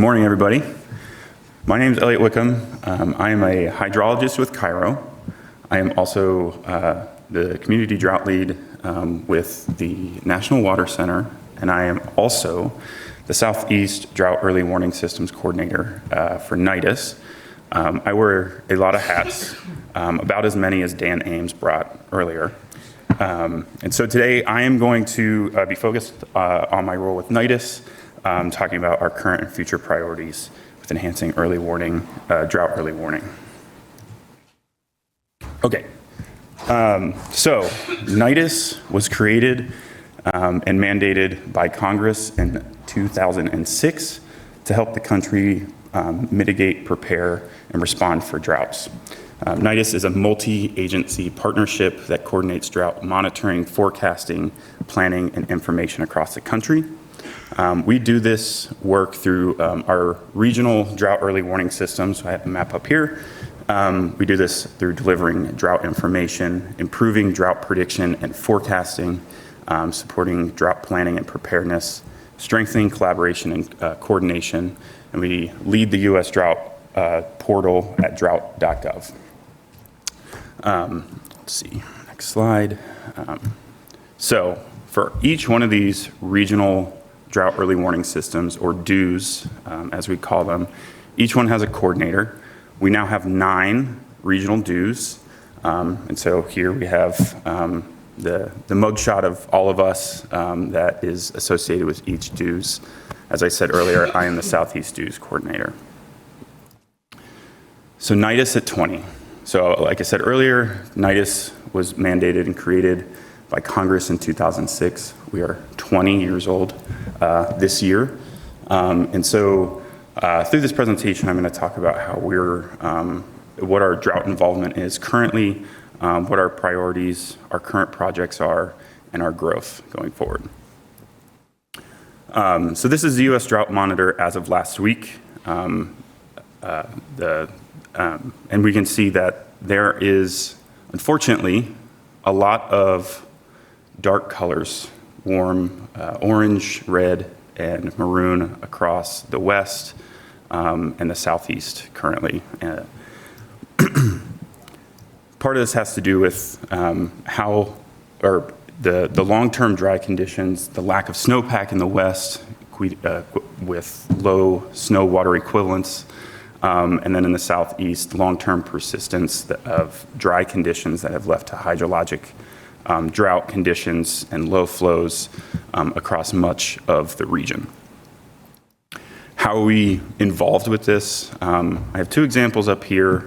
morning, everybody. My name is Elliot Wickham. I am a hydrologist with Cairo. I am also the community drought lead with the National Water Center, and I am also the Southeast Drought Early Warning Systems Coordinator for NIDIS. I wear a lot of hats, about as many as Dan Ames brought earlier. And so today I am going to be focused on my role with NIDIS, talking about our current and future priorities with enhancing early warning, drought early warning. Okay, so NIDIS was created and mandated by Congress in 2006 to help the country mitigate, prepare, and respond for droughts. NIDIS is a multi-agency partnership that coordinates drought monitoring, forecasting, planning, and information across the country. We do this work through our regional drought early warning systems. So I have a map up here. We do this through delivering drought information, improving drought prediction and forecasting, supporting drought planning and preparedness, strengthening collaboration and coordination, and we lead the U.S. drought portal at drought.gov. Let's see, next slide. So for each one of these regional drought early warning systems, or DEWs, as we call them, each one has a coordinator. We now have 9 regional DEWs, and so here we have the mugshot of all of us that is associated with each DEWs. As I said earlier, I am the Southeast DEWs coordinator. So NIDIS at 20. So like I said earlier, NIDIS was mandated and created by Congress in 2006. We are 20 years old this year. And so through this presentation, I'm going to talk about how what our drought involvement is currently, what our priorities, our current projects are, and our growth going forward. So this is the U.S. Drought Monitor as of last week. And we can see that there is, unfortunately, a lot of dark colors, warm orange, red, and maroon across the west and the southeast currently. Part of this has to do with the long-term dry conditions, the lack of snowpack in the west with low snow water equivalents, and then in the southeast, long-term persistence of dry conditions that have led to hydrologic drought conditions and low flows across much of the region. How are we involved with this? I have 2 examples up here.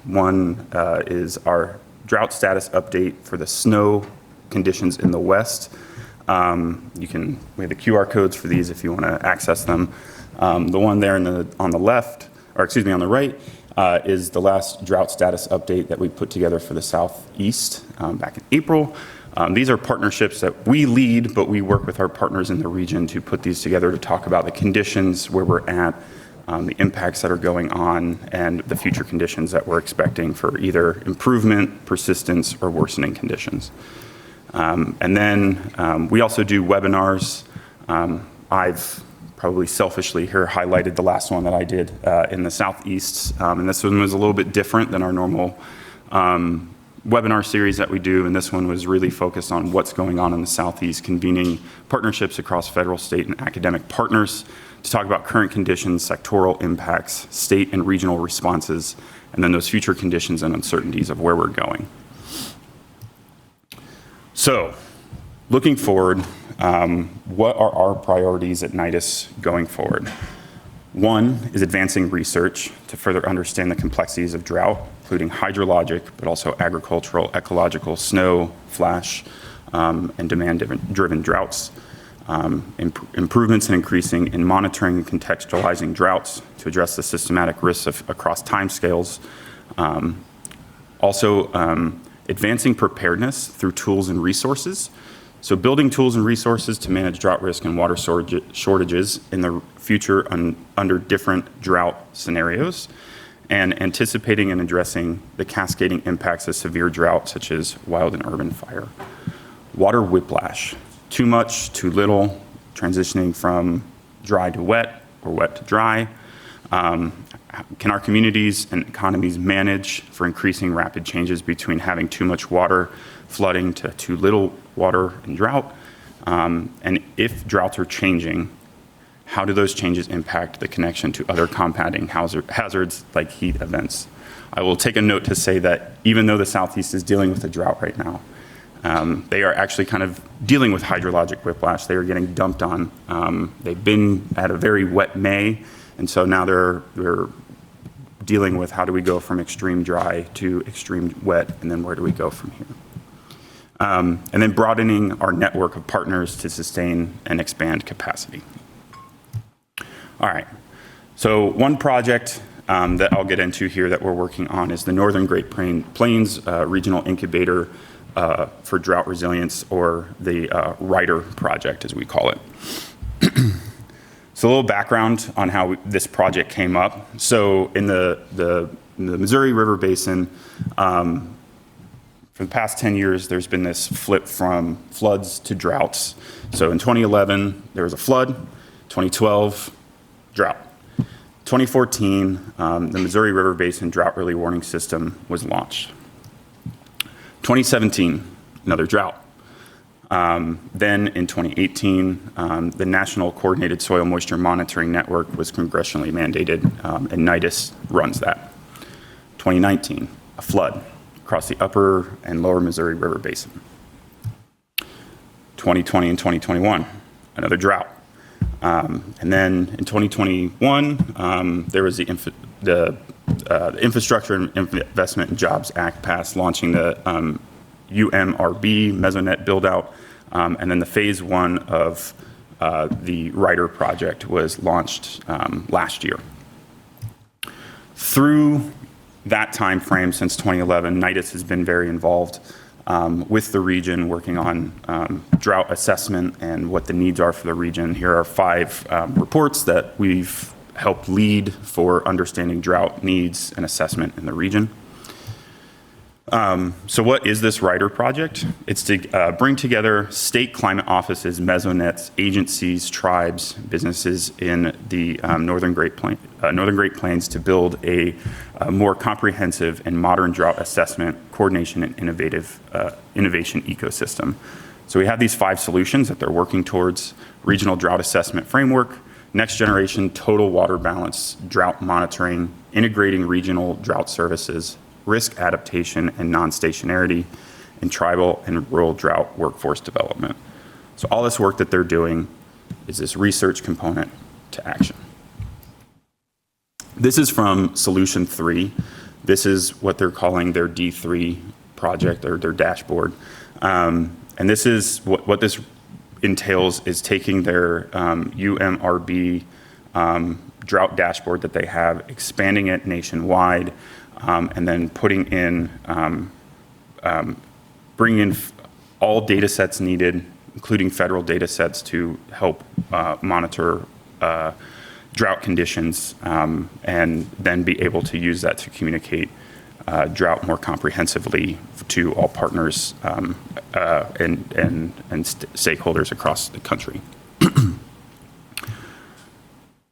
One is our drought status update for the snow conditions in the west. We have the QR codes for these if you want to access them. The one there on the left, or excuse me, on the right, is the last drought status update that we put together for the Southeast back in April. These are partnerships that we lead, but we work with our partners in the region to put these together to talk about the conditions, where we're at, the impacts that are going on, and the future conditions that we're expecting for either improvement, persistence, or worsening conditions. And then we also do webinars. I've probably selfishly here highlighted the last one that I did in the Southeast. And this one was a little bit different than our normal webinar series that we do. And this one was really focused on what's going on in the Southeast, convening partnerships across federal, state, and academic partners to talk about current conditions, sectoral impacts, state and regional responses, and then those future conditions and uncertainties of where we're going. So, looking forward, what are our priorities at NIDIS going forward? One is advancing research to further understand the complexities of drought, including hydrologic, but also agricultural, ecological, snow, flash, and demand-driven droughts. Improvements in increasing in monitoring and contextualizing droughts to address the systematic risks across timescales. Also, advancing preparedness through tools and resources. So building tools and resources to manage drought risk and water shortages in the future under different drought scenarios, and anticipating and addressing the cascading impacts of severe drought, such as wild and urban fire. Water whiplash, too much, too little, transitioning from dry to wet, or wet to dry? Can our communities and economies manage for increasing rapid changes between having too much water, flooding, to too little water and drought? And if droughts are changing, how do those changes impact the connection to other compounding hazards like heat events? I will take a note to say that even though the Southeast is dealing with a drought right now, they are actually kind of dealing with hydrologic whiplash. They are getting dumped on. They've been at a very wet May, and so now they're dealing with how do we go from extreme dry to extreme wet, and then where do we go from here? And then broadening our network of partners to sustain and expand capacity. All right, so one project that I'll get into here that we're working on is the Northern Great Plains Regional Incubator for Drought Resilience, or the RIDER project, as we call it. So a little background on how this project came up. So in the Missouri River Basin, for the past 10 years, there's been this flip from floods to droughts. So in 2011, there was a flood. 2012, drought. 2014, the Missouri River Basin Drought Early Warning System was launched. 2017, another drought. Then in 2018, the National Coordinated Soil Moisture Monitoring Network was congressionally mandated, and NIDIS runs that. 2019, a flood across the upper and lower Missouri River Basin. 2020 and 2021, another drought. And then in 2021, there was the Infrastructure and Investment and Jobs Act passed, launching the UMRB Mesonet build-out, and then the phase one of the RIDER project was launched last year. Through that time frame, since 2011, NIDIS has been very involved with the region, working on drought assessment and what the needs are for the region. Here are 5 reports that we've helped lead for understanding drought needs and assessment in the region. So what is this RIDER project? It's to bring together state climate offices, mesonets, agencies, tribes, businesses in the Northern Great Plains to build a more comprehensive and modern drought assessment, coordination, and innovation ecosystem. So we have these 5 solutions that they're working towards: regional drought assessment framework, next generation total water balance drought monitoring, integrating regional drought services, risk adaptation and non-stationarity, and tribal and rural drought workforce development. So all this work that they're doing is this research component to action. This is from Solution 3. This is what they're calling their D3 project, or their dashboard. And this is what this entails is taking their UMRB drought dashboard that they have, expanding it nationwide, and then putting in, bringing in all data sets needed, including federal data sets, to help monitor drought conditions, and then be able to use that to communicate drought more comprehensively to all partners and stakeholders across the country.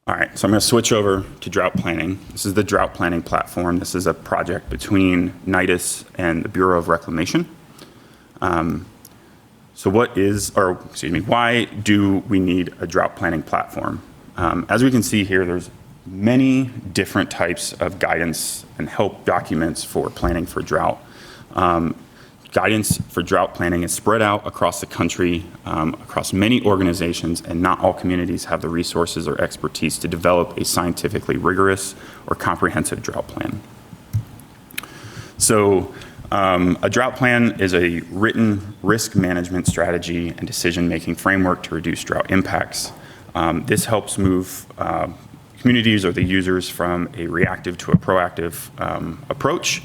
All right, so I'm going to switch over to drought planning. This is the drought planning platform. This is a project between NIDIS and the Bureau of Reclamation. So why do we need a drought planning platform? As we can see here, there's many different types of guidance and help documents for planning for drought. Guidance for drought planning is spread out across the country, across many organizations, and not all communities have the resources or expertise to develop a scientifically rigorous or comprehensive drought plan. So a drought plan is a written risk management strategy and decision-making framework to reduce drought impacts. This helps move communities or the users from a reactive to a proactive approach.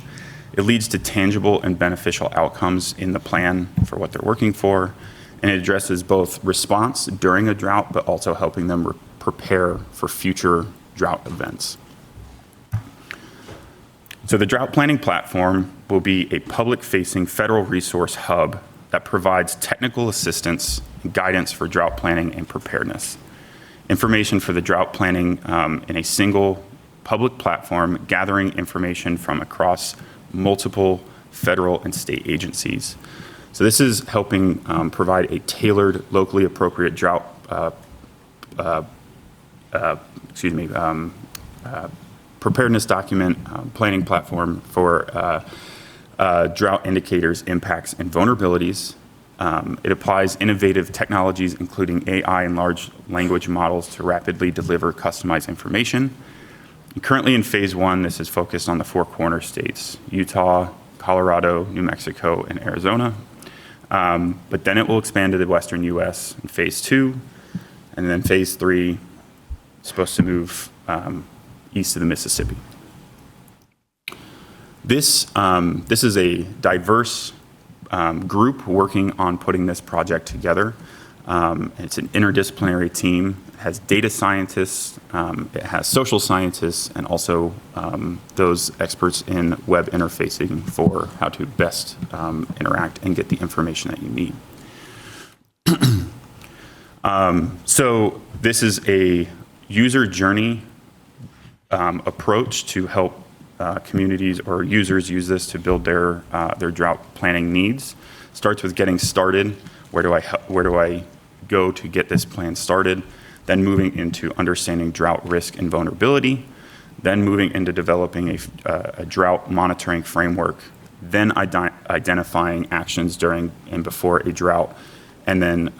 It leads to tangible and beneficial outcomes in the plan for what they're working for, and it addresses both response during a drought, but also helping them prepare for future drought events. So the drought planning platform will be a public-facing federal resource hub that provides technical assistance and guidance for drought planning and preparedness. information for the drought planning in a single public platform, gathering information from across multiple federal and state agencies. So this is helping provide a tailored, locally appropriate drought preparedness document planning platform for drought indicators, impacts, and vulnerabilities. It applies innovative technologies, including AI and large language models, to rapidly deliver customized information. And currently in phase 1, this is focused on the 4 corner states: Utah, Colorado, New Mexico, and Arizona. But then it will expand to the western US in phase 2, and then phase 3 is supposed to move east of the Mississippi. This is a diverse group working on putting this project together. It's an interdisciplinary team. It has data scientists, it has social scientists, and also those experts in web interfacing for how to best interact and get the information that you need. So this is a user journey approach to help communities or users use this to build their drought planning needs. Starts with getting started. Where do I go to get this plan started? Then moving into understanding drought risk and vulnerability. Then moving into developing a drought monitoring framework. Then identifying actions during and before a drought. And then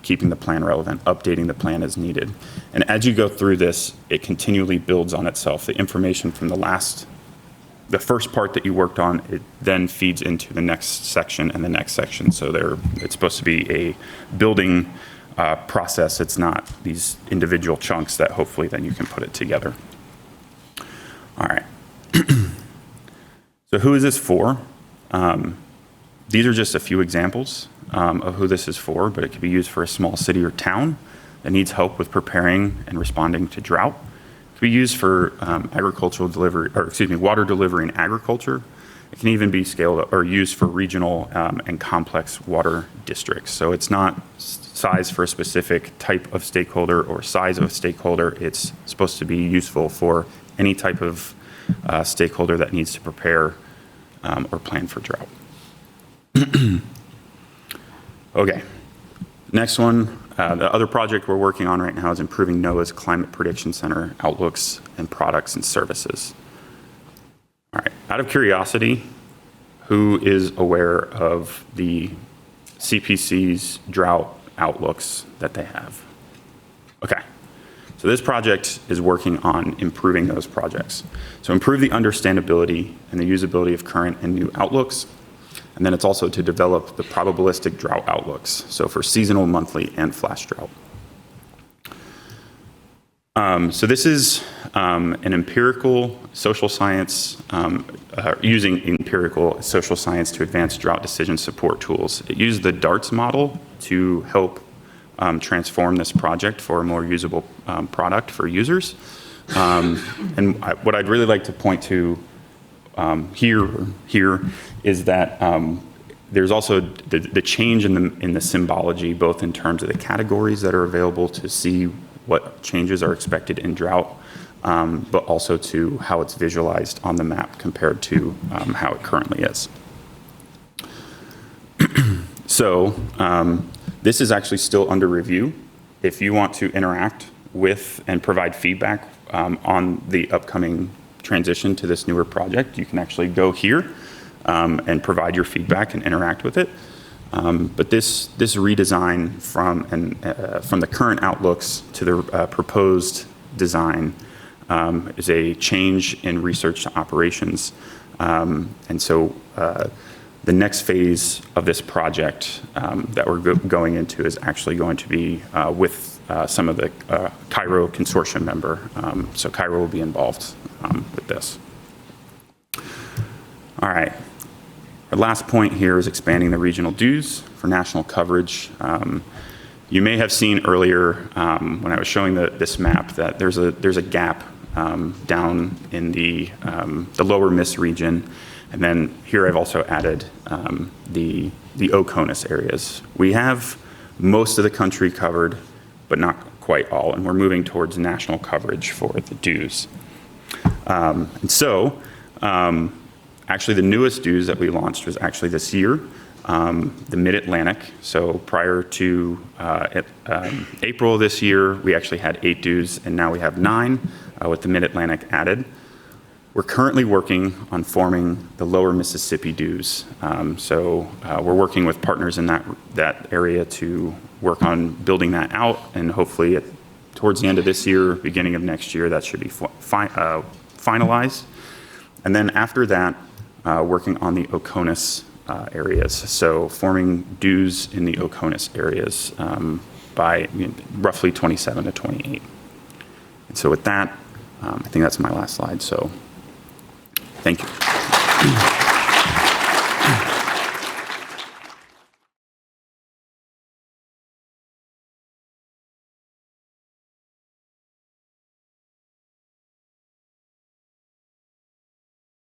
keeping the plan relevant, updating the plan as needed. And as you go through this, it continually builds on itself. The information from the first part that you worked on, it then feeds into the next section and the next section. So it's supposed to be a building process. It's not these individual chunks that hopefully then you can put it together. All right. So who is this for? These are just a few examples of who this is for, but it could be used for a small city or town that needs help with preparing and responding to drought. It can be used for agricultural delivery, water delivery in agriculture. It can even be scaled up or used for regional and complex water districts. So it's not size for a specific type of stakeholder or size of a stakeholder. It's supposed to be useful for any type of stakeholder that needs to prepare or plan for drought. Okay, next one. The other project we're working on right now is improving NOAA's Climate Prediction Center outlooks and products and services. All right, out of curiosity, who is aware of the CPC's drought outlooks that they have? Okay, so this project is working on improving those projects. So improve the understandability and the usability of current and new outlooks. And then it's also to develop the probabilistic drought outlooks, so for seasonal, monthly, and flash drought. So this is an empirical social science, using empirical social science to advance drought decision support tools. It used the DARTS model to help transform this project for a more usable product for users. And what I'd really like to point to here is that there's also the change in the symbology, both in terms of the categories that are available to see what changes are expected in drought, but also to how it's visualized on the map compared to how it currently is. So this is actually still under review. If you want to interact with and provide feedback on the upcoming transition to this newer project, you can actually go here and provide your feedback and interact with it. But this redesign from the current outlooks to the proposed design is a change in research to operations. And so the next phase of this project that we're going into is actually going to be with some of the Cairo consortium member. So Cairo will be involved with this. All right. Our last point here is expanding the regional dues for national coverage. You may have seen earlier when I was showing this map that there's a gap down in the lower Miss region, and then here I've also added the OCONUS areas. We have most of the country covered, but not quite all, and we're moving towards national coverage for the dues. Actually, the newest dues that we launched was actually this year, the Mid-Atlantic. So prior to April of this year, we actually had 8 dues, and now we have 9 with the Mid-Atlantic added. We're currently working on forming the lower Mississippi dues. We're working with partners in that area to work on building that out, and hopefully towards the end of this year, beginning of next year, that should be finalized. And then after that, working on the Oconus areas. So forming dues in the Oconus areas by roughly 27 to 28. And so with that, I think that's my last slide. So thank you.